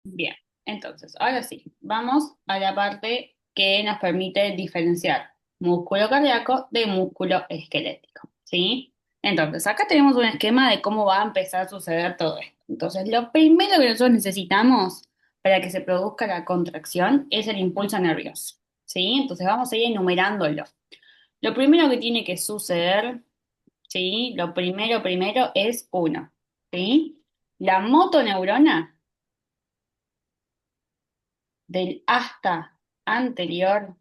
Bien, entonces, ahora sí, vamos a la parte que nos permite diferenciar músculo cardíaco de músculo esquelético, ¿sí? Entonces, acá tenemos un esquema de cómo va a empezar a suceder todo esto. Entonces, lo primero que nosotros necesitamos para que se produzca la contracción es el impulso nervioso, ¿sí? Entonces, vamos a ir enumerándolo. Lo primero que tiene que suceder, ¿sí? Lo primero es uno, ¿sí? La motoneurona del asta anterior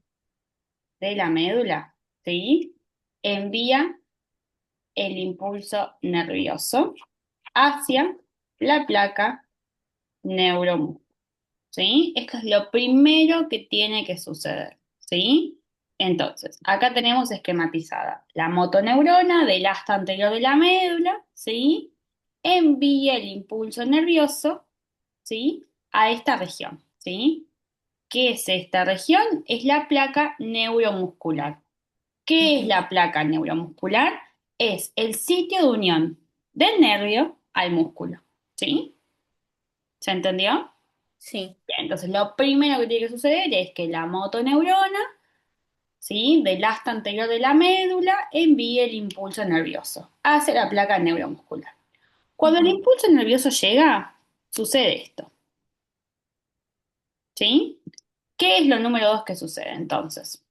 de la médula, ¿sí? Envía el impulso nervioso hacia la placa neuromuscular, ¿sí? Esto es lo primero que tiene que suceder, ¿sí? Entonces, acá tenemos esquematizada la motoneurona del asta anterior de la médula, ¿sí? Envía el impulso nervioso, ¿sí? A esta región, ¿sí? ¿Qué es esta región? Es la placa neuromuscular. ¿Qué es Ujú. la placa neuromuscular? Es el sitio de unión del nervio al músculo. ¿Sí? ¿Se entendió? Sí. Bien, entonces lo primero que tiene que suceder es que la motoneurona, ¿sí? Del asta anterior de la médula envíe el impulso nervioso hacia la placa neuromuscular. Cuando el Ujú. impulso nervioso llega, sucede esto. ¿Sí? ¿Qué es lo número dos que sucede entonces?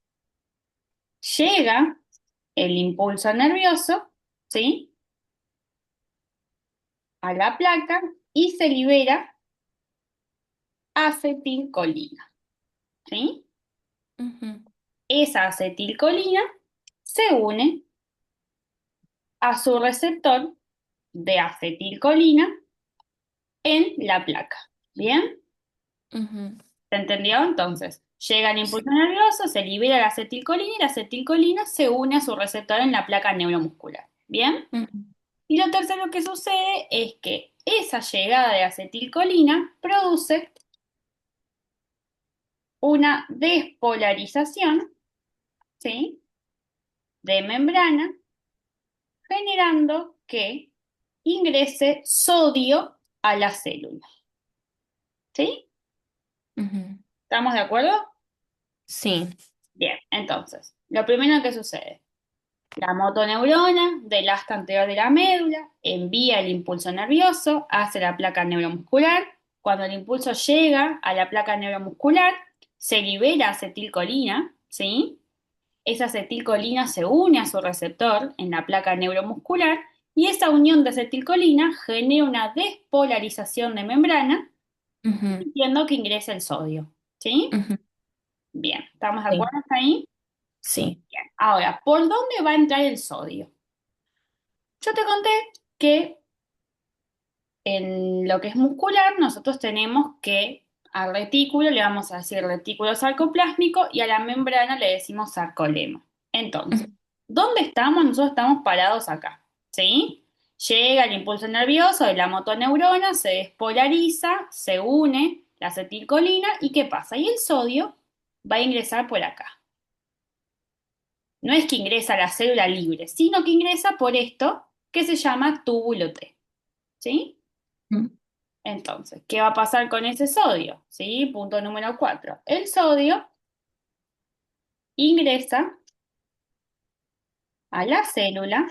Llega el impulso nervioso, ¿sí? A la placa y se libera acetilcolina, ¿sí? Ujú. Esa acetilcolina se une a su receptor de acetilcolina en la placa. ¿Bien? Ujú. ¿Se entendió? Entonces, llega el Sí. impulso nervioso, se libera la acetilcolina y la acetilcolina se une a su receptor en la placa neuromuscular. ¿Bien? Ujú. Y lo tercero que sucede es que esa llegada de acetilcolina produce una despolarización, ¿sí? De membrana, generando que ingrese sodio a la célula, ¿sí? Ujú. ¿Estamos de acuerdo? Sí. Bien, entonces, lo primero que sucede, la motoneurona del asta anterior de la médula envía el impulso nervioso hacia la placa neuromuscular. Cuando el impulso llega a la placa neuromuscular, se libera acetilcolina, ¿sí? Esa acetilcolina se une a su receptor en la placa neuromuscular y esa unión de acetilcolina genera una despolarización de membrana, Ujú. permitiendo que ingrese el sodio. ¿Sí? Ujú. Bien, ¿estamos de Sí. acuerdo hasta ahí? Sí. Bien. Ahora, ¿por dónde va a entrar el sodio? Yo te conté que en lo que es muscular nosotros tenemos que al retículo le vamos a decir retículo sarcoplásmico y a la membrana le decimos sarcolema. Entonces, Ujú. ¿dónde estamos? Nosotros estamos parados acá, ¿sí? Llega el impulso nervioso de la motoneurona, se despolariza, se une la acetilcolina y ¿qué pasa? Y el sodio va a ingresar por acá. No es que ingresa a la célula libre, sino que ingresa por esto que se llama túbulo T, ¿sí? Ujú. Entonces, ¿qué va a pasar con ese sodio? ¿Sí? Punto número 4. El sodio ingresa a la célula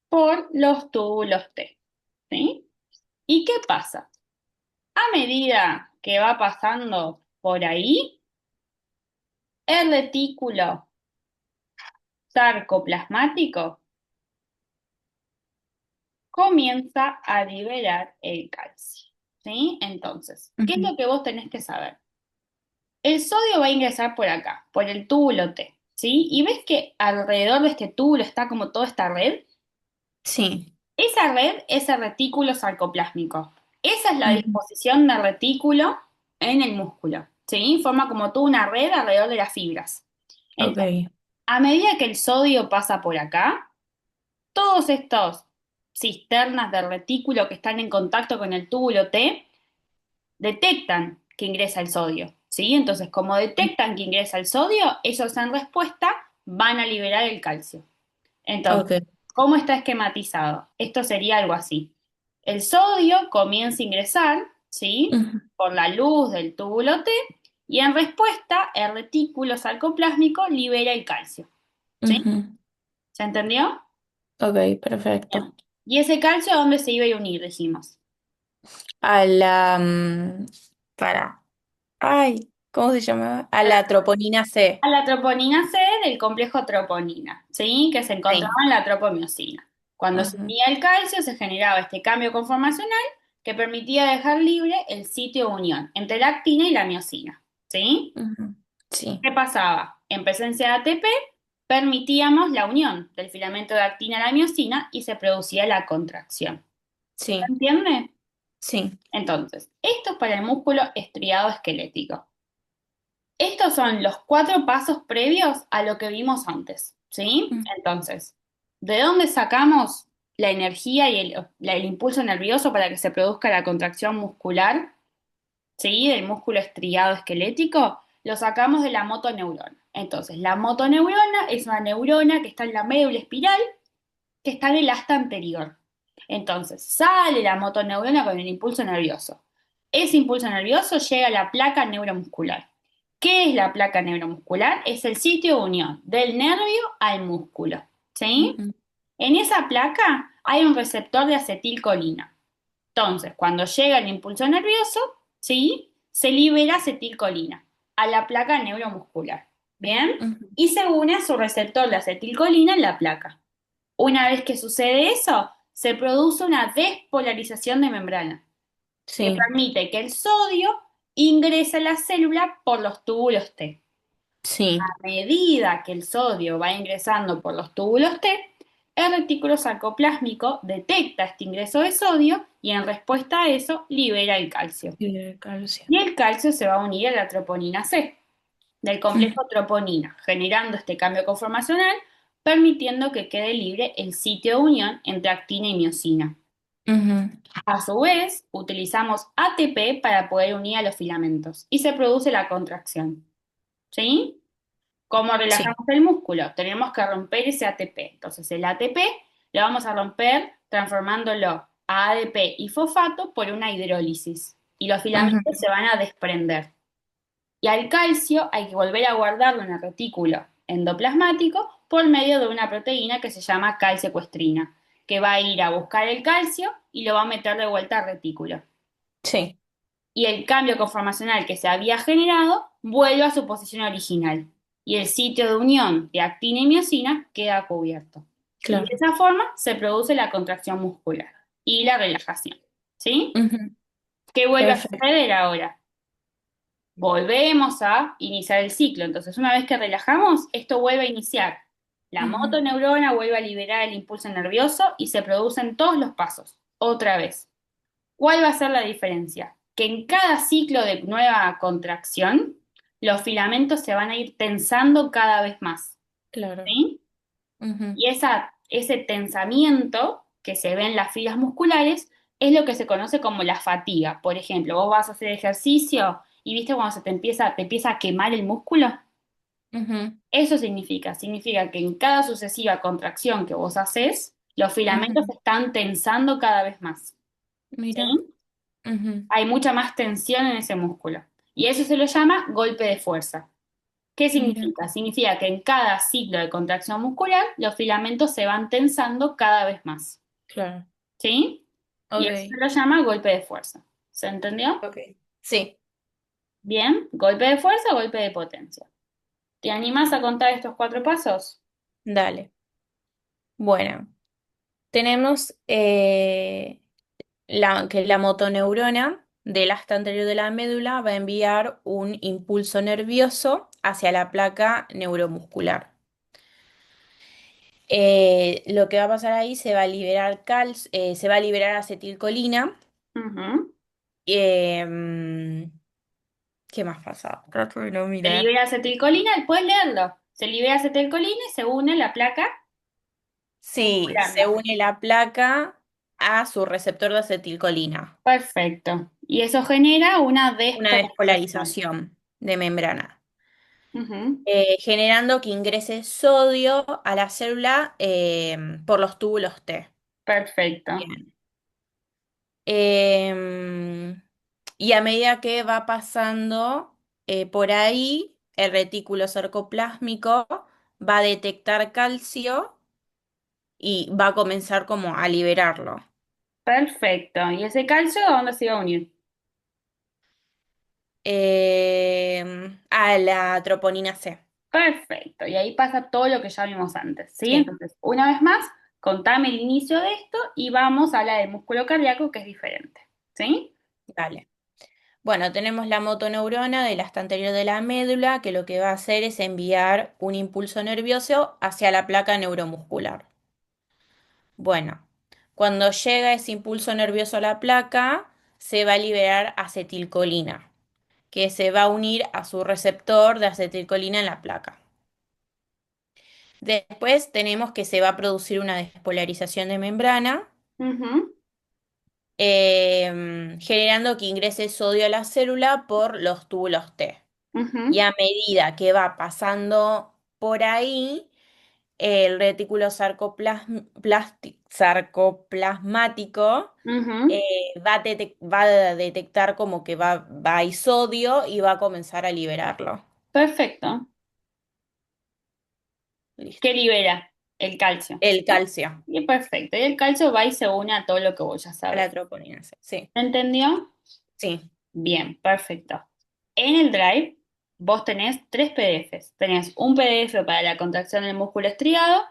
por los túbulos T. ¿Sí? ¿Y qué pasa? A medida que va pasando por ahí, el retículo sarcoplasmático comienza a liberar el calcio. ¿Sí? Entonces, ¿qué es Ujú. lo que vos tenés que saber? El sodio va a ingresar por acá, por el túbulo T, ¿sí? Y ves que alrededor de este túbulo está como toda esta red. Sí. Esa red es el retículo sarcoplásmico. Esa es la Ujú. disposición del retículo en el músculo, ¿sí? Forma como toda una red alrededor de las fibras. Entonces, Ok. a medida que el sodio pasa por acá, todos estos cisternas del retículo que están en contacto con el túbulo T detectan que ingresa el sodio, ¿sí? Entonces, como detectan que ingresa el sodio, ellos en respuesta van a liberar el calcio. Entonces, Ok. ¿cómo está esquematizado? Esto sería algo así. El sodio comienza a ingresar, ¿sí? Ujú, Por la luz del túbulo T y en respuesta el retículo sarcoplásmico libera el calcio, ¿sí? ujú. ¿Se entendió? Ok, Bien. perfecto. ¿Y ese calcio a dónde se iba a unir, dijimos? A la... para. Ay, ¿cómo se llamaba? A la troponina C. A la troponina C del complejo troponina, ¿sí? Que se encontraba Sí. en la tropomiosina. Cuando se Ujú, unía el calcio se generaba este cambio conformacional que permitía dejar libre el sitio de unión entre la actina y la miosina, ¿sí? ujú. Sí, ¿Qué pasaba? En presencia de ATP permitíamos la unión del filamento de actina a la miosina y se producía la contracción. ¿Se sí, entiende? sí. Entonces, esto es para el músculo estriado esquelético. Estos son los cuatro pasos previos a lo que vimos antes, ¿sí? Mm, Entonces, ¿de dónde sacamos la energía y el impulso nervioso para que se produzca la contracción muscular, ¿sí? Del músculo estriado esquelético? Lo sacamos de la motoneurona. Entonces, la motoneurona es una neurona que está en la médula espiral, que está en el asta anterior. Entonces, sale la motoneurona con el impulso nervioso. Ese impulso nervioso llega a la placa neuromuscular. ¿Qué es la placa neuromuscular? Es el sitio de unión del nervio al músculo. ¿Sí? ujú. En esa placa hay un receptor de acetilcolina. Entonces, cuando llega el impulso nervioso, ¿sí? Se libera acetilcolina a la placa neuromuscular. ¿Bien? Ujú. Y se une a su receptor de acetilcolina en la placa. Una vez que sucede eso, se produce una despolarización de membrana que Sí, permite que el sodio ingrese a la célula por los túbulos T. sí. A medida que el sodio va ingresando por los túbulos T, el retículo sarcoplásmico detecta este ingreso de sodio y en respuesta a eso libera el calcio. Y el calcio. Y el calcio se va a unir a la troponina C del Ujú, complejo troponina, generando este cambio conformacional, permitiendo que quede libre el sitio de unión entre actina y miosina. ujú. A su vez, utilizamos ATP para poder unir a los filamentos y se produce la contracción. ¿Sí? ¿Cómo Sí. relajamos el músculo? Tenemos que romper ese ATP. Entonces, el ATP lo vamos a romper transformándolo a ADP y fosfato por una hidrólisis y los filamentos Ujú, se van a desprender. Y al calcio hay que volver a guardarlo en el retículo endoplasmático por medio de una proteína que se llama calcecuestrina, que va a ir a buscar el calcio y lo va a meter de vuelta al retículo. sí, Y el cambio conformacional que se había generado vuelve a su posición original. Y el sitio de unión de actina y miosina queda cubierto. Y de claro. esa forma se produce la contracción muscular y la relajación. ¿Sí? Ujú. ¿Qué vuelve a Perfecto. suceder ahora? Volvemos a iniciar el ciclo. Entonces, una vez que relajamos, esto vuelve a iniciar. La Ujú, motoneurona vuelve a liberar el impulso nervioso y se producen todos los pasos, otra vez. ¿Cuál va a ser la diferencia? Que en cada ciclo de nueva contracción, los filamentos se van a ir tensando cada vez más, claro. ¿sí? Ujú, Y ese tensamiento que se ve en las fibras musculares es lo que se conoce como la fatiga. Por ejemplo, vos vas a hacer ejercicio y viste cuando te empieza a quemar el músculo. ujú, Eso significa que en cada sucesiva contracción que vos haces, los filamentos ujú. se están tensando cada vez más, Mira. ¿sí? Ujú, Hay mucha más tensión en ese músculo. Y eso se lo llama golpe de fuerza. ¿Qué mira. significa? Significa que en cada ciclo de contracción muscular, los filamentos se van tensando cada vez más. Claro. ¿Sí? Y eso se Ok. lo llama golpe de fuerza. ¿Se entendió? Ok. Sí, Bien, golpe de fuerza, golpe de potencia. ¿Te animás a contar estos cuatro pasos? dale. Bueno, tenemos que la motoneurona del asta anterior de la médula va a enviar un impulso nervioso hacia la placa neuromuscular. Lo que va a pasar ahí se va a liberar se va a liberar acetilcolina. Ujú. Em, ¿Qué más pasa? Trato de no Se mirar. libera acetilcolina, puedes leerlo. Se libera acetilcolina y se une la placa Sí, muscular. se une la placa a su receptor de acetilcolina. Perfecto. Y eso genera una Una despolarización. despolarización de membrana, Ujú. generando que ingrese sodio a la célula por los túbulos T. Perfecto. Bien. Em, Y a medida que va pasando por ahí, el retículo sarcoplásmico va a detectar calcio y va a comenzar como a liberarlo. Perfecto. ¿Y ese calcio a dónde se iba a unir? A la troponina C. Perfecto. Y ahí pasa todo lo que ya vimos antes, ¿sí? Sí, Entonces, una vez más, contame el inicio de esto y vamos a la del músculo cardíaco, que es diferente, ¿sí? dale. Bueno, tenemos la motoneurona del asta anterior de la médula, que lo que va a hacer es enviar un impulso nervioso hacia la placa neuromuscular. Bueno, cuando llega ese impulso nervioso a la placa, se va a liberar acetilcolina, que se va a unir a su receptor de acetilcolina en la placa. Después tenemos que se va a producir una despolarización de membrana, Ujú, generando que ingrese sodio a la célula por los túbulos T. Y ujú, a medida que va pasando por ahí, el retículo sarcoplasmático ujú. va a detectar como que va a ir sodio y va a comenzar a liberarlo. Perfecto. Listo. ¿Qué libera? El calcio. El calcio, Y perfecto. Y el calcio va y se une a todo lo que vos ya a la sabés. troponina C. Sí, ¿Se entendió? sí. Bien, perfecto. En el Drive, vos tenés tres PDFs. Tenés un PDF para la contracción del músculo estriado,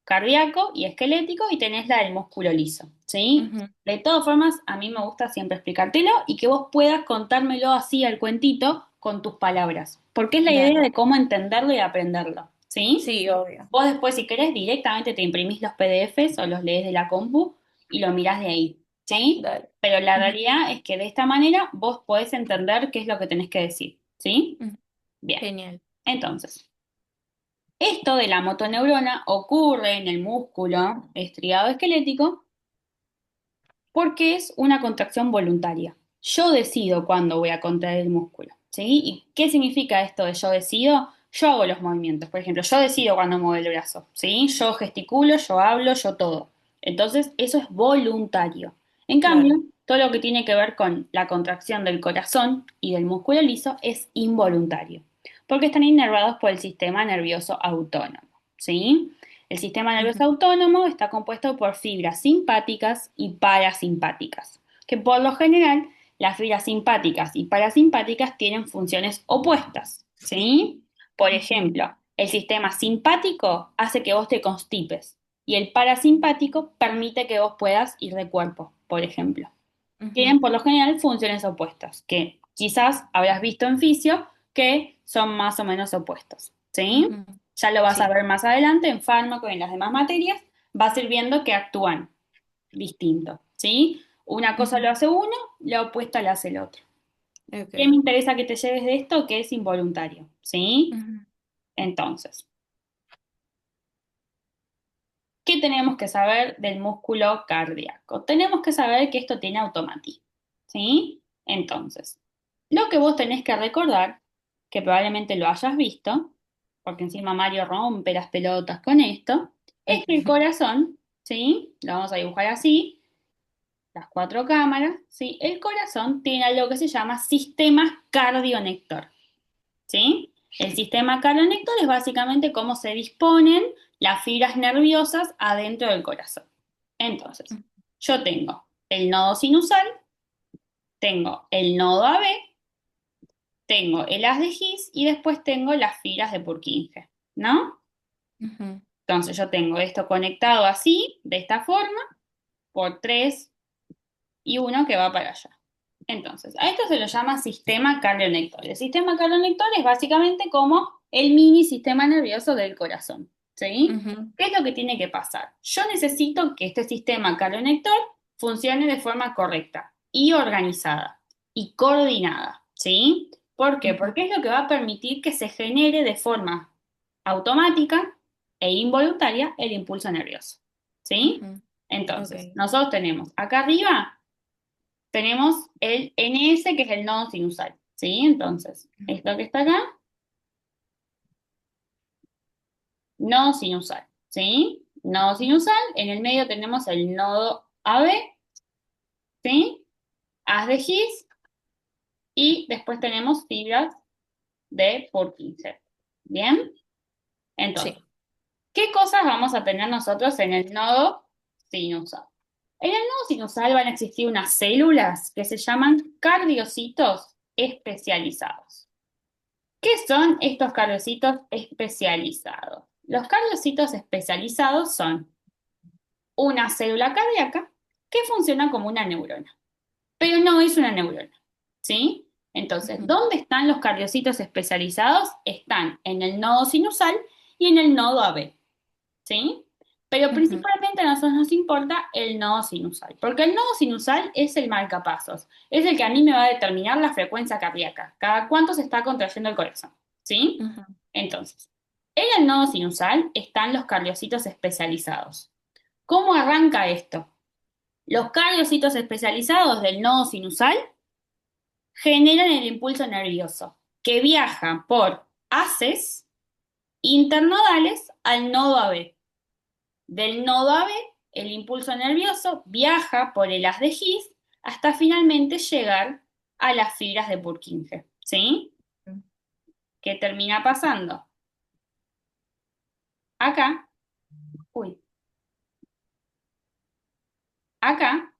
cardíaco y esquelético, y tenés la del músculo liso, ¿sí? Ujú, De todas formas, a mí me gusta siempre explicártelo y que vos puedas contármelo así al cuentito con tus palabras, porque es la idea dale. de cómo entenderlo y aprenderlo, ¿sí? Sí, obvio. Vos después, si querés, directamente te imprimís los PDFs o los lees de la compu y lo mirás de ahí, ¿sí? Dale. Pero la Ujú, realidad es que de esta manera vos podés entender qué es lo que tenés que decir, ¿sí? ujú. Bien, Genial. entonces, esto de la motoneurona ocurre en el músculo estriado esquelético porque es una contracción voluntaria. Yo decido cuándo voy a contraer el músculo, ¿sí? ¿Y qué significa esto de yo decido? Yo hago los movimientos, por ejemplo, yo decido cuándo muevo el brazo, ¿sí? Yo gesticulo, yo hablo, yo todo. Entonces, eso es voluntario. En cambio, Claro. todo lo que tiene que ver con la contracción del corazón y del músculo liso es involuntario, porque están inervados por el sistema nervioso autónomo, ¿sí? El sistema nervioso Ujú, autónomo está compuesto por fibras simpáticas y parasimpáticas, que por lo general las fibras simpáticas y parasimpáticas tienen funciones opuestas, ¿sí? Por ujú, ejemplo, el sistema simpático hace que vos te constipes y el parasimpático permite que vos puedas ir de cuerpo, por ejemplo. ujú, Tienen por lo general funciones opuestas, que quizás habrás visto en fisio que son más o menos opuestos, ¿sí? ujú. Ya lo vas a Sí. ver más adelante en fármaco y en las demás materias, vas a ir viendo que actúan distinto, ¿sí? Una cosa Ujú, lo hace uno, la opuesta la hace el otro. ¿Qué me ok. interesa que te lleves de esto? Que es involuntario, ¿sí? Ujú, Entonces, ¿qué tenemos que saber del músculo cardíaco? Tenemos que saber que esto tiene automatismo, ¿sí? Entonces, lo que vos tenés que recordar, que probablemente lo hayas visto, porque encima Mario rompe las pelotas con esto, es que el ujú, corazón, ¿sí? Lo vamos a dibujar así, las cuatro cámaras, ¿sí? El corazón tiene algo que se llama sistema cardionector. ¿Sí? El sistema cardionector es básicamente cómo se disponen las fibras nerviosas adentro del corazón. Entonces, yo tengo el nodo sinusal, tengo el nodo AB, tengo el haz de His y después tengo las fibras de Purkinje, ¿no? ujú, Entonces, yo tengo esto conectado así, de esta forma, por 3 y uno que va para allá. Entonces, a esto se lo llama sistema cardionector. El sistema cardionector es básicamente como el mini sistema nervioso del corazón, ¿sí? ujú, ¿Qué es lo que tiene que pasar? Yo necesito que este sistema cardionector funcione de forma correcta y organizada y coordinada, ¿sí? ¿Por qué? ujú, Porque es lo que va a permitir que se genere de forma automática e involuntaria el impulso nervioso, ¿sí? ujú. Ok. Entonces, nosotros tenemos acá arriba tenemos el NS, que es el nodo sinusal, ¿sí? Entonces, esto que está acá, nodo sinusal, ¿sí? Nodo sinusal, en el medio tenemos el nodo AB, ¿sí? Haz de His y después tenemos fibras de Purkinje. ¿Bien? Entonces, Sí. ¿qué cosas vamos a tener nosotros en el nodo sinusal? En el nodo sinusal van a existir unas células que se llaman cardiocitos especializados. ¿Qué son estos cardiocitos especializados? Los cardiocitos especializados son una célula cardíaca que funciona como una neurona, pero no es una neurona, ¿sí? Entonces, Ujú, ¿dónde están los cardiocitos especializados? Están en el nodo sinusal y en el nodo AB, ¿sí? Pero ujú, principalmente a nosotros nos importa el nodo sinusal, porque el nodo sinusal es el marcapasos, es el que a mí me va a determinar la frecuencia cardíaca, cada cuánto se está contrayendo el corazón, ¿sí? ujú, Entonces, en el nodo sinusal están los cardiocitos especializados. ¿Cómo arranca esto? Los cardiocitos especializados del nodo sinusal generan el impulso nervioso, que viaja por haces internodales al nodo AB. Del nodo AB, el impulso nervioso viaja por el haz de His hasta finalmente llegar a las fibras de Purkinje. ¿Sí? ¿Qué termina pasando? Acá, uy, acá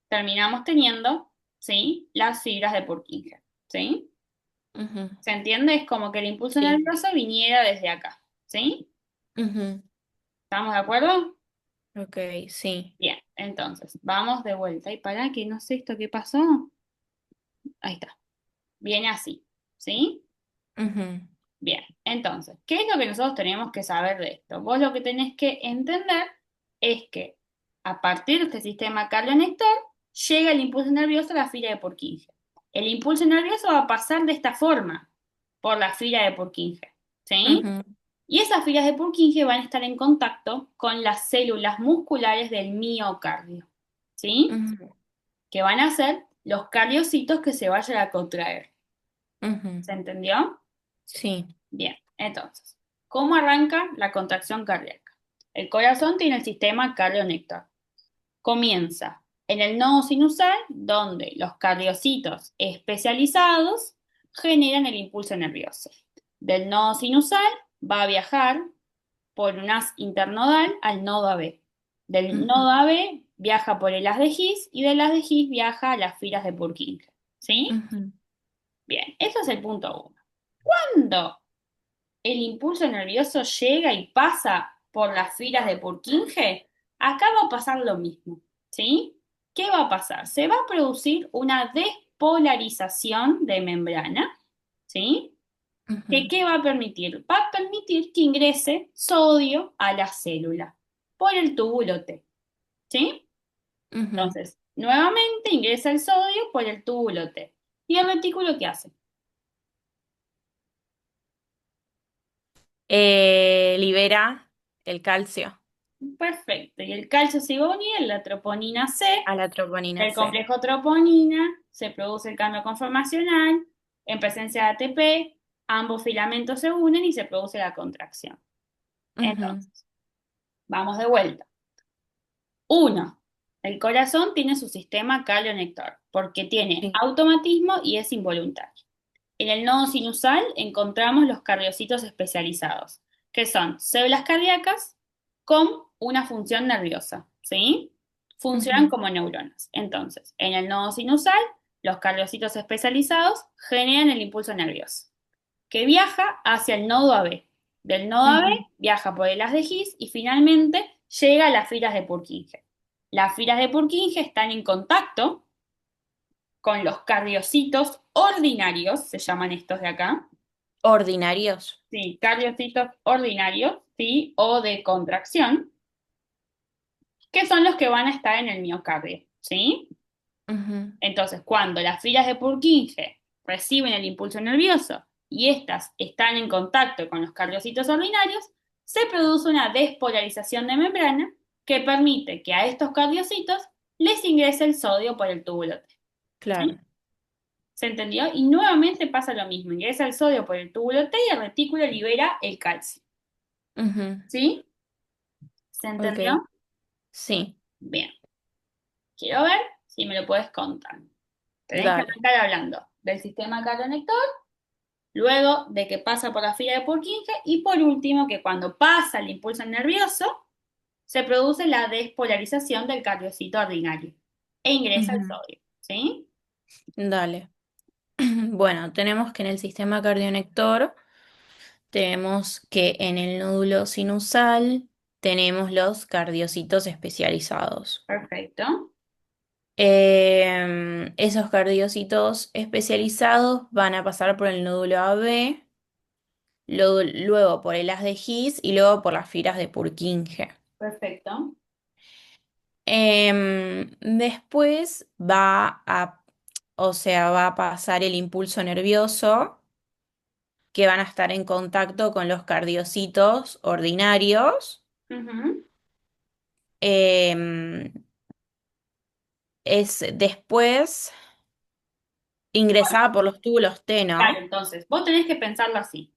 terminamos teniendo, ¿sí? Las fibras de Purkinje. ¿Sí? ujú. ¿Se entiende? Es como que el impulso Sí. nervioso viniera desde acá. ¿Sí? Ujú. ¿Estamos de acuerdo? Ok, sí. Bien, entonces, vamos de vuelta. Y para que no sé esto qué pasó. Ahí está. Viene así. ¿Sí? Ujú, Bien, entonces, ¿qué es lo que nosotros tenemos que saber de esto? Vos lo que tenés que entender es que a partir de este sistema cardionector llega el impulso nervioso a la fila de Purkinje. El impulso nervioso va a pasar de esta forma por la fila de Purkinje, ¿sí? ujú, Y esas filas de Purkinje van a estar en contacto con las células musculares del miocardio, ¿sí? ujú, Que van a ser los cardiocitos que se vayan a contraer. ujú. ¿Se entendió? Sí. Bien, entonces, ¿cómo arranca la contracción cardíaca? El corazón tiene el sistema cardionectar. Comienza en el nodo sinusal, donde los cardiocitos especializados generan el impulso nervioso. Del nodo sinusal va a viajar por un haz internodal al nodo AB. Del Ujú, nodo AB viaja por el haz de His y del haz de His viaja a las filas de Purkinje. ¿Sí? ujú. Bien, eso es el punto uno. ¿Cuándo el impulso nervioso llega y pasa por las filas de Purkinje? Acá va a pasar lo mismo, ¿sí? ¿Qué va a pasar? Se va a producir una despolarización de membrana, ¿sí? ¿Que Ujú, qué va a permitir? Va a permitir que ingrese sodio a la célula por el túbulo T, ¿sí? ujú. Entonces, nuevamente ingresa el sodio por el túbulo T. ¿Y el retículo qué hace? Libera el calcio Perfecto. Y el calcio se va a unir a la troponina C. a la troponina Del C. complejo troponina se produce el cambio conformacional. En presencia de ATP, ambos filamentos se unen y se produce la contracción. Ujú, Entonces, vamos de vuelta. Uno, el corazón tiene su sistema cardionector porque tiene sí. automatismo y es involuntario. En el nodo sinusal encontramos los cardiocitos especializados, que son células cardíacas con una función nerviosa, ¿sí? Funcionan Ujú, como neuronas. Entonces, en el nodo sinusal, los cardiocitos especializados generan el impulso nervioso, que viaja hacia el nodo AB. Del nodo AB ujú, viaja por el haz de His y finalmente llega a las filas de Purkinje. Las filas de Purkinje están en contacto con los cardiocitos ordinarios, se llaman estos de acá, Ordinarios. sí, cardiocitos ordinarios, sí, o de contracción, que son los que van a estar en el miocardio, ¿sí? Ujú, Entonces, cuando las filas de Purkinje reciben el impulso nervioso y estas están en contacto con los cardiocitos ordinarios, se produce una despolarización de membrana que permite que a estos cardiocitos les ingrese el sodio por el túbulo T. ¿Sí? claro. ¿Se entendió? Y nuevamente pasa lo mismo. Ingresa el sodio por el túbulo T y el retículo libera el calcio. Ujú, ¿Sí? ¿Se entendió? ok. Sí. Bien. Quiero ver si me lo puedes contar. Tenés que Dale. arrancar hablando del sistema cardionector, luego de que pasa por la fila de Purkinje y por último que cuando pasa el impulso nervioso se produce la despolarización del cardiocito ordinario e ingresa el Ujú. sodio, ¿sí? Dale. Bueno, tenemos que en el sistema cardionector tenemos que en el nódulo sinusal tenemos los cardiocitos especializados. Perfecto. Esos cardiocitos especializados van a pasar por el nódulo AB, luego por el haz de His y luego por las fibras de Purkinje. Perfecto. Después o sea, va a pasar el impulso nervioso, que van a estar en contacto con los cardiocitos ordinarios. Ujú. Em, es después ingresada por los túbulos T, Claro, ¿no? entonces, vos tenés que pensarlo así.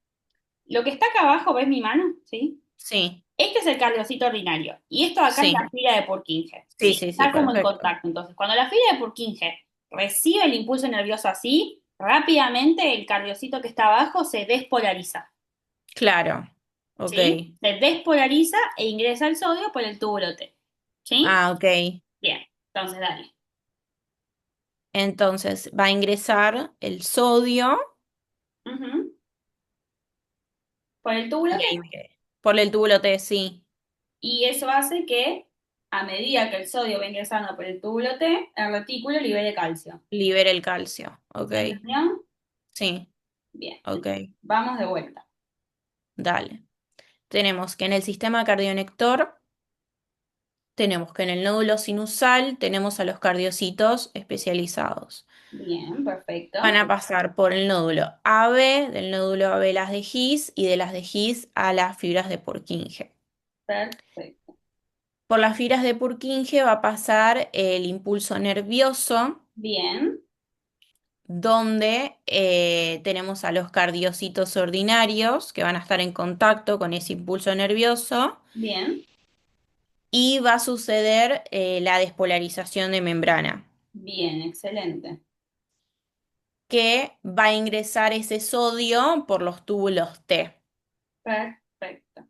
Lo que está acá abajo, ¿ves mi mano? ¿Sí? Sí, Este es el cardiocito ordinario y esto de acá es la sí, fila de Purkinje, sí, ¿sí? sí, sí, Está como en perfecto. contacto. Entonces, cuando la fila de Purkinje recibe el impulso nervioso así, rápidamente el cardiocito que está abajo se despolariza, Claro, ok. ¿sí? Se despolariza e ingresa el sodio por el túbulo T, ¿sí? Ah, ok. Bien, entonces dale. Entonces va a ingresar el sodio Ujú. Por el túbulo T. por el túbulo T, sí. Y eso hace que a medida que el sodio va ingresando por el túbulo T, el retículo libere calcio. Libera el calcio. Ok, ¿Se entendió? sí, Bien, ok. vamos de vuelta. Dale. Tenemos que en el sistema cardionector, tenemos que en el nódulo sinusal tenemos a los cardiocitos especializados. Bien, Van perfecto. a pasar por el nódulo AB, del nódulo AB las de His y de las de His a las fibras de Purkinje. Perfecto. Por las fibras de Purkinje va a pasar el impulso nervioso, Bien, donde tenemos a los cardiocitos ordinarios que van a estar en contacto con ese impulso nervioso bien, y va a suceder la despolarización de membrana, bien, excelente. que va a ingresar ese sodio por los túbulos T Perfecto.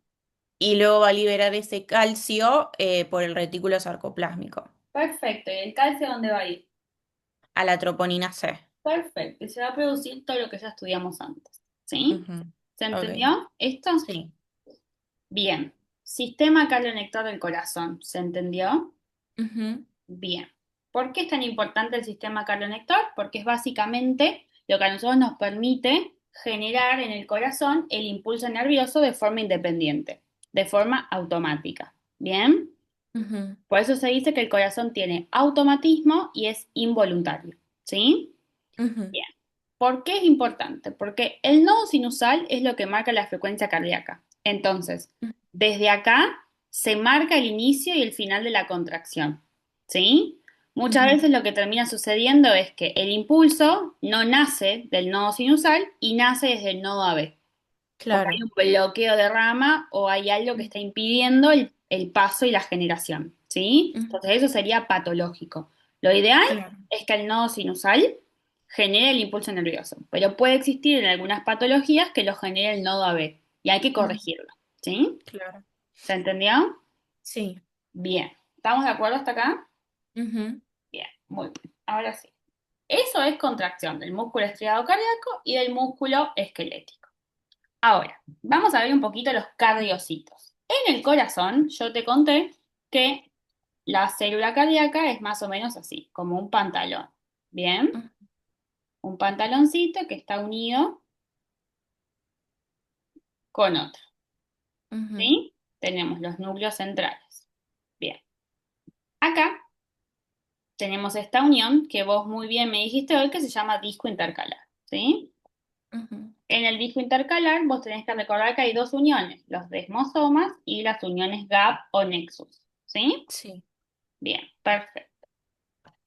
y luego va a liberar ese calcio por el retículo sarcoplásmico Perfecto. ¿Y el calcio dónde va a ir? a la troponina C. Perfecto. Y se va a producir todo lo que ya estudiamos antes. ¿Sí? Ujú. ¿Se Ok, entendió esto? sí. Bien. Sistema cardionector del corazón. ¿Se entendió? Ujú, Bien. ¿Por qué es tan importante el sistema cardionector? Porque es básicamente lo que a nosotros nos permite generar en el corazón el impulso nervioso de forma independiente, de forma automática. Bien. ujú, Por eso se dice que el corazón tiene automatismo y es involuntario. ¿Sí? ujú, Bien. ¿Por qué es importante? Porque el nodo sinusal es lo que marca la frecuencia cardíaca. Entonces, desde acá se marca el inicio y el final de la contracción. ¿Sí? Muchas ujú. veces lo que termina sucediendo es que el impulso no nace del nodo sinusal y nace desde el nodo AB, porque hay Claro. un bloqueo de rama o hay algo que está impidiendo el paso y la generación. ¿Sí? Ujú, Entonces, eso sería patológico. Lo ideal claro. es que el nodo sinusal genere el impulso nervioso, pero puede existir en algunas patologías que lo genere el nodo AB y hay que Ujú, corregirlo. ¿Sí? claro. ¿Se entendió? Sí. Bien. ¿Estamos de acuerdo hasta acá? Ujú, Bien, muy bien. Ahora sí. Eso es contracción del músculo estriado cardíaco y del músculo esquelético. Ahora, vamos a ver un poquito los cardiocitos. En el corazón, yo te conté que la célula cardíaca es más o menos así, como un pantalón. Bien, ujú, un pantaloncito que está unido con otro. ujú, ¿Sí? Tenemos los núcleos centrales. Bien, acá tenemos esta unión que vos muy bien me dijiste hoy que se llama disco intercalar. ¿Sí? ujú. En el disco intercalar vos tenés que recordar que hay dos uniones, los desmosomas y las uniones gap o nexus. ¿Sí? Sí. Bien, perfecto.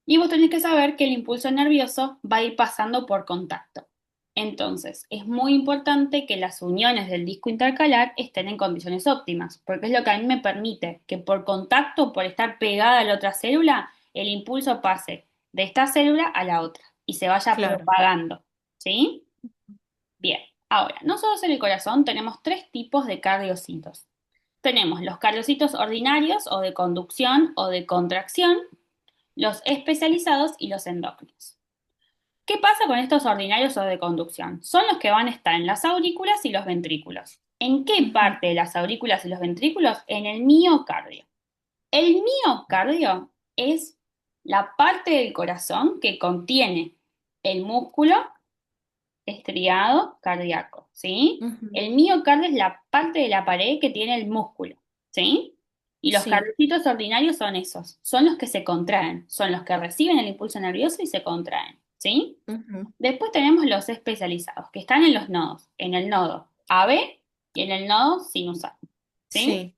Y vos tenés que saber que el impulso nervioso va a ir pasando por contacto. Entonces, es muy importante que las uniones del disco intercalar estén en condiciones óptimas, porque es lo que a mí me permite que por contacto, por estar pegada a la otra célula, el impulso pase de esta célula a la otra. y se vaya claro. propagando, ¿sí? Bien, ahora, nosotros en el corazón tenemos tres tipos de cardiocitos. Tenemos los cardiocitos ordinarios o de conducción o de contracción, los especializados y los endócrinos. ¿Qué pasa con estos ordinarios o de conducción? Son los que van a estar en las aurículas y los ventrículos. ¿En qué Ujú, parte de las aurículas y los ventrículos? En el miocardio. El miocardio es la parte del corazón que contiene el músculo estriado cardíaco, ¿sí? ujú. El miocardio es la parte de la pared que tiene el músculo, ¿sí? Y los Sí. cardiocitos ordinarios son esos, son los que se contraen, son los que reciben el impulso nervioso y se contraen, ¿sí? Ujú. Después tenemos los especializados, que están en los nodos, en el nodo AB y en el nodo sinusal, ¿sí? Sí.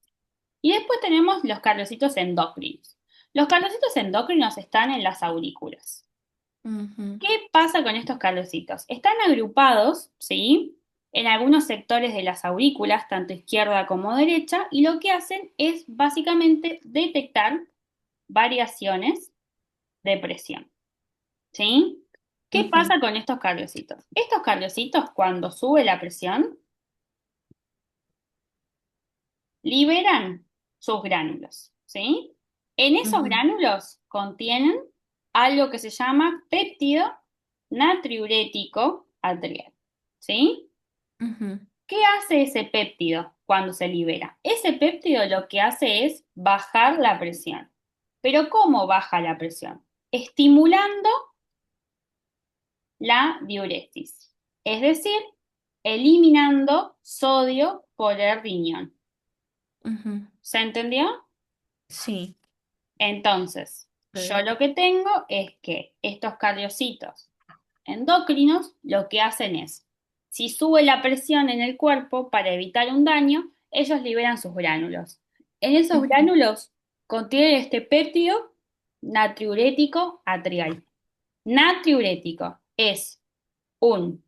Y después tenemos los cardiocitos endocrinos. Los cardiocitos endocrinos están en las aurículas. Ujú, ¿Qué pasa con estos cardiocitos? Están agrupados, ¿sí? En algunos sectores de las aurículas, tanto izquierda como derecha, y lo que hacen es básicamente detectar variaciones de presión, ¿sí? ¿Qué ujú, pasa con estos cardiocitos? Estos cardiocitos, cuando sube la presión, liberan sus gránulos, ¿sí? En esos ujú, gránulos contienen algo que se llama péptido natriurético atrial, ¿sí? ujú, ¿Qué hace ese péptido cuando se libera? Ese péptido lo que hace es bajar la presión. ¿Pero cómo baja la presión? Estimulando la diuresis, es decir, eliminando sodio por el riñón. ujú. ¿Se entendió? Sí. Entonces, yo Ok. lo que tengo es que estos cardiocitos endocrinos lo que hacen es, si sube la presión en el cuerpo para evitar un daño, ellos liberan sus gránulos. En esos Ujú, gránulos contienen este péptido natriurético atrial. Natriurético es un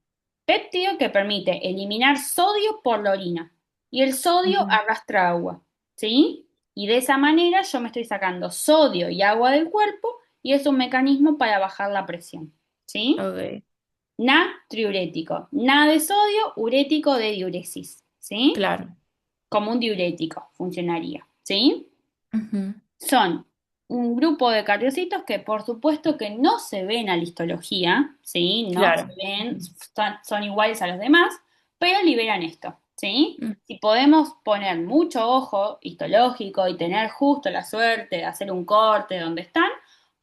péptido que permite eliminar sodio por la orina y el sodio ujú. arrastra agua, ¿sí? Y de esa manera yo me estoy sacando sodio y agua del cuerpo y es un mecanismo para bajar la presión, ¿sí? Ok. Natriurético, na de sodio, urético de diuresis, ¿sí? Claro. Como un diurético funcionaría, ¿sí? Ujú, Son un grupo de cardiocitos que por supuesto que no se ven a la histología, ¿sí? No se claro. ven, Ujú, son iguales a los demás, pero liberan esto, ¿sí? mm, Si podemos poner mucho ojo histológico y tener justo la suerte de hacer un corte donde están,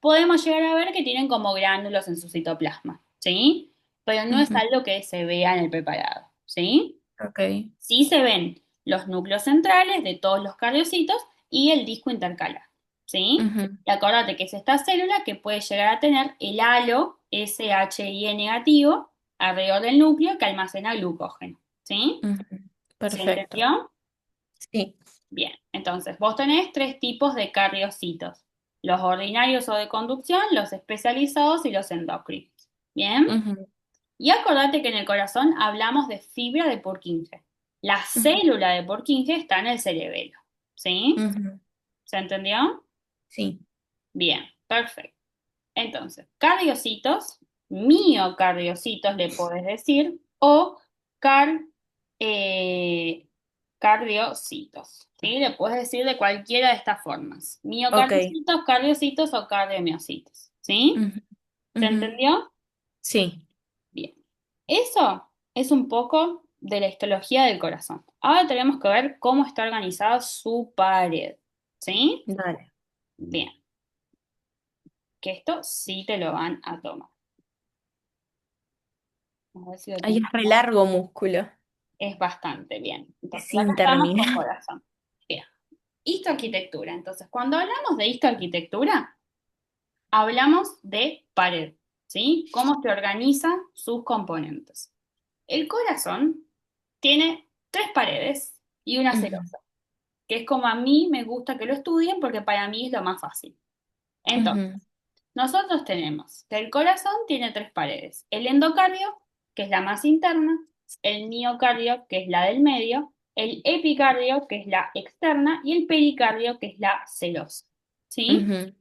podemos llegar a ver que tienen como gránulos en su citoplasma, ¿sí? Pero no es ujú. algo que se vea en el preparado, ¿sí? Ok. Sí se ven los núcleos centrales de todos los cardiocitos y el disco intercalar, ¿sí? Ujú, Y acordate que es esta célula que puede llegar a tener el halo SHIE negativo alrededor del núcleo que almacena glucógeno, ¿sí? ujú. ¿Se Perfecto. entendió? Sí. Bien, entonces vos tenés tres tipos de cardiocitos, los ordinarios o de conducción, los especializados y los endocrinos. Bien. Ujú, Y acordate que en el corazón hablamos de fibra de Purkinje. La ujú, célula de Purkinje está en el cerebelo. ¿Sí? ujú. ¿Se entendió? Sí. Bien, perfecto. Entonces, cardiocitos, miocardiocitos le podés decir, o car, eh, cardiocitos. ¿Sí? Le puedes decir de cualquiera de estas formas. Ok. Miocardiocitos, cardiocitos o cardiomiocitos. ¿Sí? Ujú, ¿Se ujú. entendió? Sí. Bien, eso es un poco de la histología del corazón. Ahora tenemos que ver cómo está organizada su pared. ¿Sí? Dale. Bien, que esto sí te lo van a tomar. A ver si lo Ay, tengo es re acá. largo músculo. Es bastante bien. Es Entonces, acá estamos interminable. con corazón. Bien, histoarquitectura. Entonces, cuando hablamos de histoarquitectura, hablamos de pared. ¿Sí? Cómo se organizan sus componentes. El corazón tiene tres paredes y una Ujú, serosa, que es como a mí me gusta que lo estudien porque para mí es lo más fácil. Entonces, ujú, nosotros tenemos que el corazón tiene tres paredes, el endocardio, que es la más interna, el miocardio, que es la del medio, el epicardio, que es la externa, y el pericardio, que es la serosa. ¿Sí? ujú.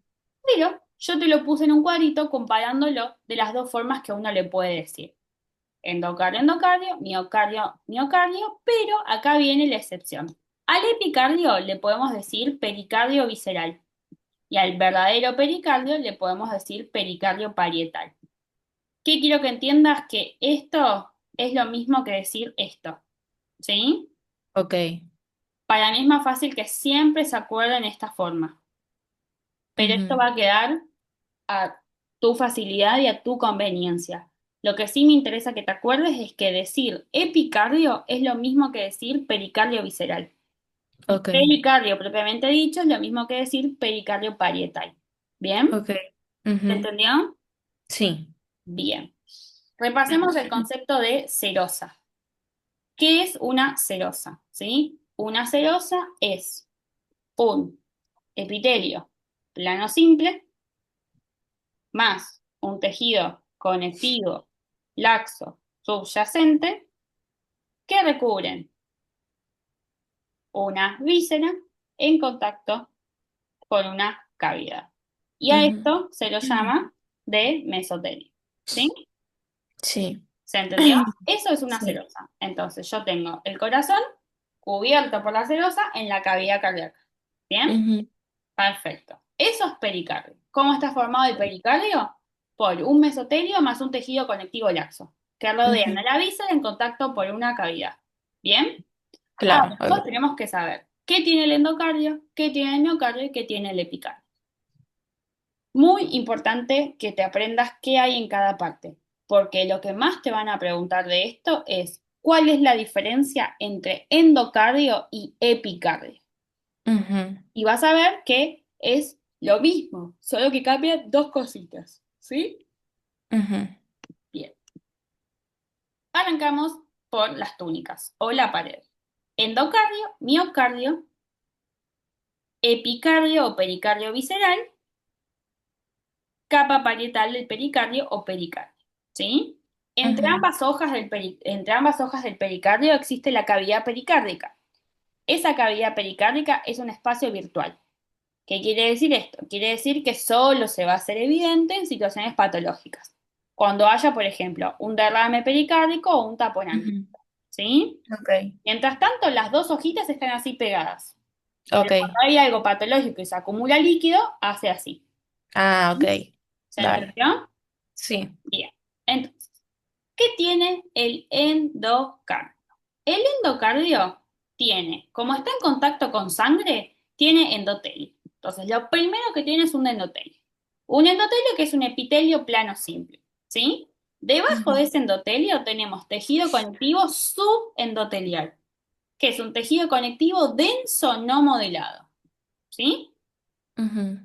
Pero Yo te lo puse en un cuadrito comparándolo de las dos formas que uno le puede decir. Endocardio, endocardio, miocardio, miocardio, pero acá viene la excepción. Al epicardio le podemos decir pericardio visceral y al verdadero pericardio le podemos decir pericardio parietal. ¿Qué quiero que entiendas? Que esto es lo mismo que decir esto, ¿sí? Ok. Para mí es más fácil que siempre se acuerden esta forma, pero esto Ujú. va a quedar a tu facilidad y a tu conveniencia. Lo que sí me interesa que te acuerdes es que decir epicardio es lo mismo que decir pericardio visceral. Y Ok. pericardio propiamente dicho es lo mismo que decir pericardio parietal. ¿Bien? Ok. ¿Se Ujú. entendió? Sí. Bien. Repasemos el concepto de serosa. ¿Qué es una serosa? ¿Sí? Una serosa es un epitelio plano simple más un tejido conectivo laxo subyacente que recubren una víscera en contacto con una cavidad. Y a Ujú. esto se lo llama de mesotelio. ¿Sí? Sí. ¿Se entendió? Eso es una Sí. serosa. Entonces yo tengo el corazón cubierto por la serosa en la cavidad cardíaca. ¿Bien? Ujú. Perfecto. Eso es pericardio. ¿Cómo está formado el pericardio? Por un mesotelio más un tejido conectivo laxo, que rodean a Ujú. la víscera en contacto por una cavidad. ¿Bien? Claro. Ahora, nosotros Ok. tenemos que saber qué tiene el endocardio, qué tiene el miocardio y qué tiene el epicardio. Muy importante que te aprendas qué hay en cada parte, porque lo que más te van a preguntar de esto es cuál es la diferencia entre endocardio y epicardio. Ujú. Y vas a ver que es lo mismo, solo que cambia dos cositas. ¿Sí? Ujú. Bien. Arrancamos por las túnicas o la pared. Endocardio, miocardio, epicardio o pericardio visceral, capa parietal del pericardio o pericardio. ¿Sí? Ujú. Entre ambas hojas del pericardio existe la cavidad pericárdica. Esa cavidad pericárdica es un espacio virtual. ¿Qué quiere decir esto? Quiere decir que solo se va a hacer evidente en situaciones patológicas. Cuando haya, por ejemplo, un derrame pericárdico o un taponamiento. Ujú. ¿Sí? Ok. Mientras tanto, las dos hojitas están así pegadas. Pero Ok. cuando hay algo patológico y se acumula líquido, hace así. Ah, ok. ¿Se Dale. entendió? Sí. Bien. Entonces, ¿qué tiene el endocardio? El endocardio tiene, como está en contacto con sangre, tiene endotelio. Entonces, lo primero que tiene es un endotelio. Un endotelio que es un epitelio plano simple, ¿sí? Debajo de Ujú. ese endotelio tenemos tejido conectivo subendotelial, que es un tejido conectivo denso no modelado, ¿sí? Ujú.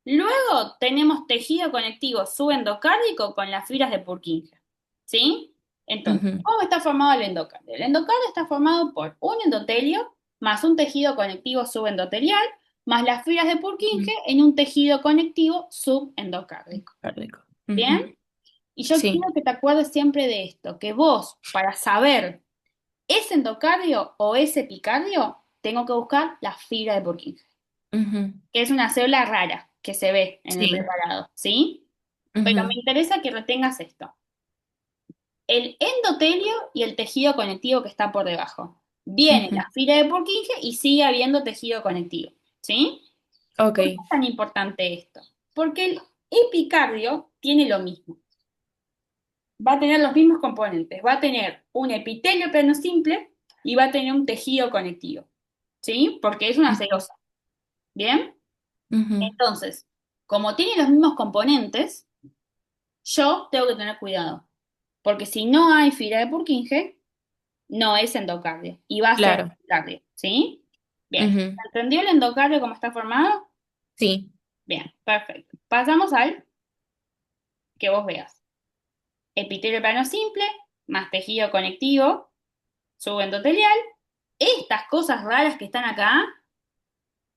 Luego tenemos tejido conectivo subendocárdico con las fibras de Purkinje, ¿sí? Entonces, Ujú. ¿cómo está formado el endocardio? El endocardio está formado por un endotelio más un tejido conectivo subendotelial más las fibras de Purkinje Ujú. en un tejido conectivo subendocárdico. Cardíaco. ¿Bien? Ujú. Y yo Sí. quiero que te acuerdes siempre de esto, que vos, para saber ¿es endocardio o es epicardio? Tengo que buscar la fibra de Purkinje, Ujú. que es una célula rara que se ve en el Sí. preparado, ¿sí? Pero me Ujú. interesa que retengas esto. El endotelio y el tejido conectivo que está por debajo. Viene Ujú. la fibra de Purkinje y sigue habiendo tejido conectivo, ¿sí? Ok. ¿Por qué es tan importante esto? Porque el epicardio tiene lo mismo. Va a tener los mismos componentes. Va a tener un epitelio plano simple y va a tener un tejido conectivo, ¿sí? Porque es una Ujú. celosa. ¿Bien? Ujú. Entonces, como tiene los mismos componentes, yo tengo que tener cuidado. Porque si no hay fibra de Purkinje, no es endocardio y va a ser Claro. endocardio, ¿sí? Bien. Ujú. ¿Entendió el endocardio cómo está formado? Sí. Bien, perfecto. Pasamos al que vos veas. Epitelio plano simple, más tejido conectivo, subendotelial. Estas cosas raras que están acá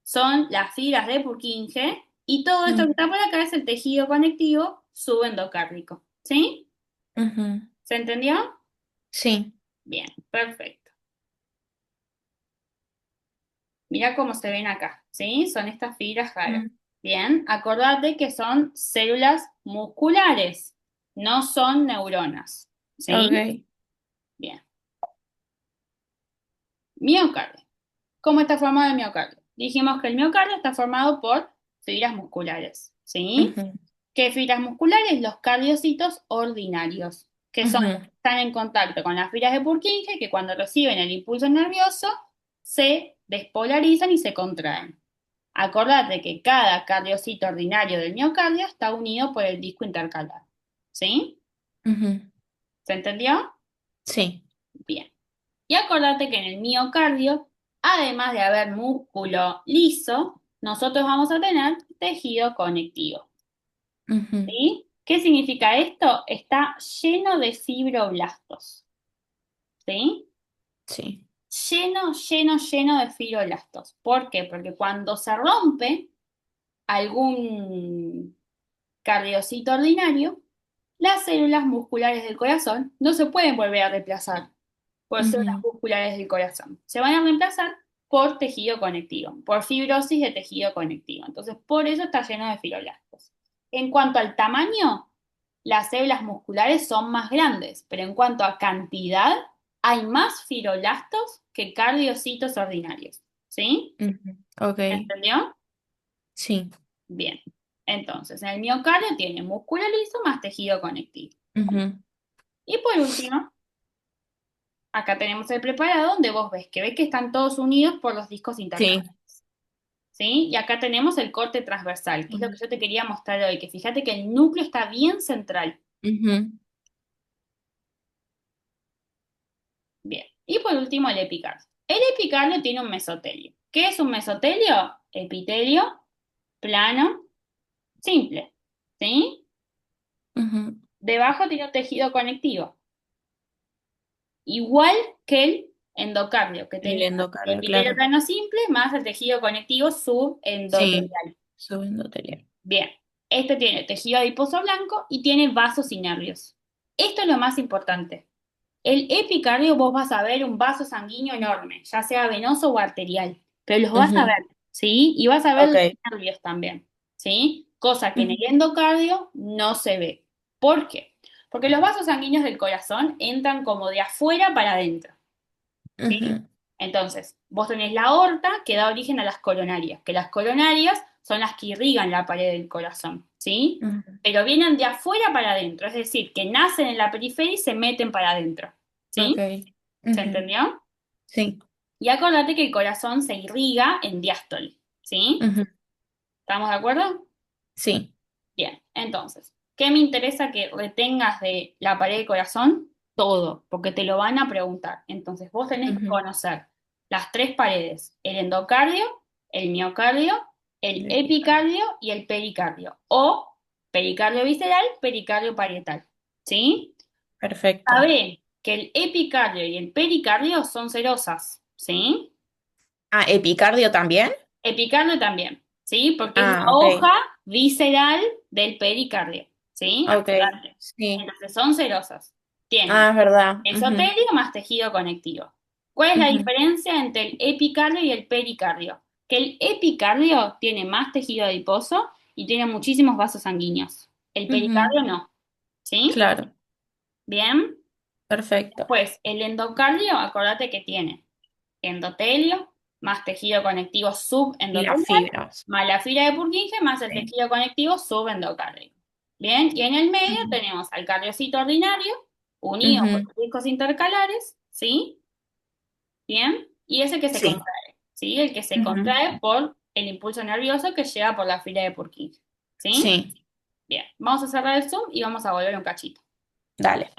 son las fibras de Purkinje y todo esto que Ujú. está por acá es el tejido conectivo subendocárdico, ¿sí? Ujú. ¿Se entendió? Sí. Bien, perfecto. Mirá cómo se ven acá, ¿sí? Son estas fibras raras. Ujú. Bien, acordate que son células musculares, no son neuronas. ¿Sí? Ok. Bien. Miocardio. ¿Cómo está formado el miocardio? Dijimos que el miocardio está formado por fibras musculares. ¿Sí? Ujú, ¿Qué fibras musculares? Los cardiocitos ordinarios, que son los ujú, que están en contacto con las fibras de Purkinje, que cuando reciben el impulso nervioso se despolarizan y se contraen. Acordate que cada cardiocito ordinario del miocardio está unido por el disco intercalar. ¿Sí? ujú. ¿Se entendió? Sí. Bien. Y acordate que en el miocardio, además de haber músculo liso, nosotros vamos a tener tejido conectivo. Ujú, ¿Sí? ¿Qué significa esto? Está lleno de fibroblastos. ¿Sí? sí. Lleno, lleno, lleno de fibroblastos. ¿Por qué? Porque cuando se rompe algún cardiocito ordinario, las células musculares del corazón no se pueden volver a reemplazar por células Ujú, musculares del corazón. Se van a reemplazar por tejido conectivo, por fibrosis de tejido conectivo. Entonces, por eso está lleno de fibroblastos. En cuanto al tamaño, las células musculares son más grandes, pero en cuanto a cantidad, hay más fibroblastos que cardiocitos ordinarios. ¿Sí? ujú. Ok. ¿Entendió? Sí. Bien. Entonces, en el miocardio tiene músculo liso más tejido conectivo. Ujú, Y por último, acá tenemos el preparado donde vos ves que están todos unidos por los discos sí. intercalares. ¿Sí? Y acá tenemos el corte transversal, que es lo que Ujú, yo te quería mostrar hoy, que fíjate que el núcleo está bien central. ujú. Bien. Y por último, el epicardio. El epicardio tiene un mesotelio. ¿Qué es un mesotelio? Epitelio plano, simple. ¿Sí? Ujú. Debajo tiene un tejido conectivo. Igual que el endocardio, que El tenía el endocardio, epitelio claro. plano simple más el tejido conectivo Sí. subendotelial. Subendotelial. Bien, este tiene tejido adiposo blanco y tiene vasos y nervios. Esto es lo más importante. El epicardio vos vas a ver un vaso sanguíneo enorme, ya sea venoso o arterial, pero los vas a Ujú, ver, ¿sí? Y vas a ver los ok. nervios también, ¿sí? Cosa que en el Ujú, endocardio no se ve. ¿Por qué? Porque los vasos sanguíneos del corazón entran como de afuera para adentro. ¿Sí? ujú, Entonces, vos tenés la aorta que da origen a las coronarias, que las coronarias son las que irrigan la pared del corazón, ¿sí? ujú. Pero vienen de afuera para adentro, es decir, que nacen en la periferia y se meten para adentro, Ok. ¿sí? ¿Se Ujú, entendió? sí. Y acordate que el corazón se irriga en diástole, ¿sí? Ujú, ¿Estamos de acuerdo? sí. Bien, entonces, ¿qué me interesa que retengas de la pared del corazón? Todo, porque te lo van a preguntar. Entonces, vos tenés que Ujú. conocer las tres paredes, el endocardio, el miocardio, el El epicardio. epicardio y el pericardio, o pericardio visceral, pericardio parietal. ¿Sí? Perfecto. Sabé que el epicardio y el pericardio son serosas, ¿sí? Ah, ¿epicardio también? Epicardio también, ¿sí? Porque es la Ah, ok. hoja visceral del pericardio, ¿sí? Ok. Acordate. Sí. Entonces son serosas. Tienen Ah, es verdad. Ujú, mesotelio más tejido conectivo. ¿Cuál es la ujú, diferencia entre el epicardio y el pericardio? Que el epicardio tiene más tejido adiposo y tiene muchísimos vasos sanguíneos. El ujú. pericardio no, ¿sí? Claro. Bien. Perfecto. Pues el endocardio, acordate que tiene endotelio, más tejido conectivo Y las subendotelial, fibras. más la fibra de Purkinje, más el Sí. tejido conectivo subendocárdico. Bien, y en el medio Ujú, tenemos al cardiocito ordinario, unido por ujú, los discos intercalares, ¿sí? Bien, y ese que se sí. contrae, ¿sí? El que se Ujú, contrae por el impulso nervioso que llega por la fibra de Purkinje, ¿sí? sí. Bien, vamos a cerrar el Zoom y vamos a volver un cachito. Dale.